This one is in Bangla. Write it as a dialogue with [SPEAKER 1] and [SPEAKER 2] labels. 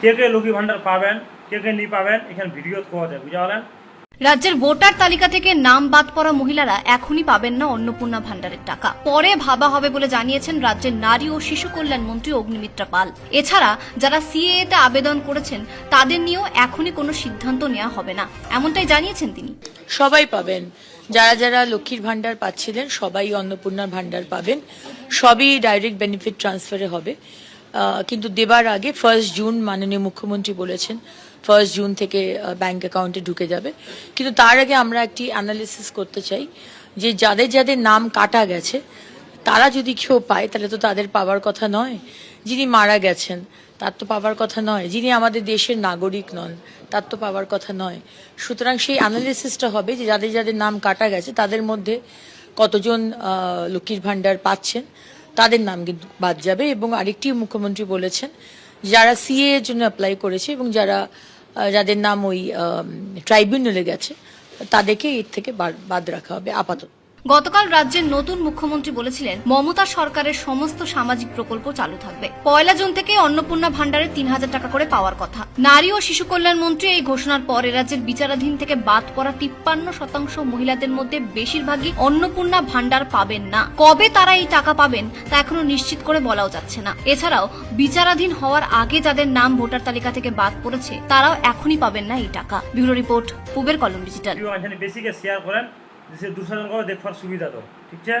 [SPEAKER 1] কে কে লক্ষ্মী ভান্ডার পাবেন, কে কে নি পাবেন, এখানে ভিডিও পাওয়া যায়, বুঝা গেলেন?
[SPEAKER 2] রাজ্যের ভোটার তালিকা থেকে নাম বাদ পড়া মহিলারা এখনই পাবেন না অন্নপূর্ণা ভান্ডারের টাকা, পরে ভাবা হবে বলে জানিয়েছেন রাজ্যের নারী ও শিশু কল্যাণ মন্ত্রী অগ্নিমিত্রা পাল। এছাড়া যারা সিএএ তে আবেদন করেছেন তাদের নিয়েও এখনই কোনো সিদ্ধান্ত নেওয়া হবে না, এমনটাই জানিয়েছেন তিনি।
[SPEAKER 3] সবাই পাবেন, যারা যারা লক্ষ্মীর ভান্ডার পাচ্ছিলেন সবাই অন্নপূর্ণার ভান্ডার পাবেন, সবই ডাইরেক্ট বেনিফিট ট্রান্সফারে হবে। কিন্তু দেবার আগে 1 জুন মাননীয় মুখ্যমন্ত্রী বলেছেন 1 জুন থেকে ব্যাংক অ্যাকাউন্টে ঢুকে যাবে। কিন্তু তার আগে আমরা একটি অ্যানালিসিস করতে চাই যে যাদের যাদের নাম কাটা গেছে তারা যদি কেউ পায় তাহলে তো তাদের পাওয়ার কথা নয়, যিনি মারা গেছেন তার তো পাওয়ার কথা নয়, যিনি আমাদের দেশের নাগরিক নন তার তো পাওয়ার কথা নয়। সুতরাং সেই অ্যানালিসিসটা হবে যে যাদের যাদের নাম কাটা গেছে তাদের মধ্যে কতজন লক্ষ্মীর ভান্ডার পাচ্ছেন, তাদের নাম কিন্তু বাদ যাবে। এবং আরেকটি মুখ্যমন্ত্রী বলেছেন যারা সিএ এর জন্য অ্যাপ্লাই করেছে এবং যাদের নাম ওই ট্রাইব্যুনালে গেছে তাদেরকে এর থেকে বাদ রাখা হবে আপাতত।
[SPEAKER 2] গতকাল রাজ্যের নতুন মুখ্যমন্ত্রী বলেছিলেন মমতা সরকারের সমস্ত সামাজিক প্রকল্প চালু থাকবে। 1 জুন থেকে অন্নপূর্ণা ভান্ডারে 3000 টাকা করে পাওয়ার কথা। নারী ও শিশু কল্যাণ মন্ত্রী এই ঘোষণার পর রাজ্যের বিচারাধীন থেকে বাদ পড়া 53% মহিলাদের মধ্যে বেশিরভাগই অন্নপূর্ণা ভান্ডার পাবেন না। কবে তারা এই টাকা পাবেন তা এখনো নিশ্চিত করে বলাও যাচ্ছে না। এছাড়াও বিচারাধীন হওয়ার আগে যাদের নাম ভোটার তালিকা থেকে বাদ পড়েছে তারাও এখনই পাবেন না এই টাকা। ব্যুরো রিপোর্ট, পূবের কলম ডিজিটাল।
[SPEAKER 1] বেশি শেয়ার করেন, দেশের 200 জন করে দেখবার সুবিধা তো, ঠিক আছে?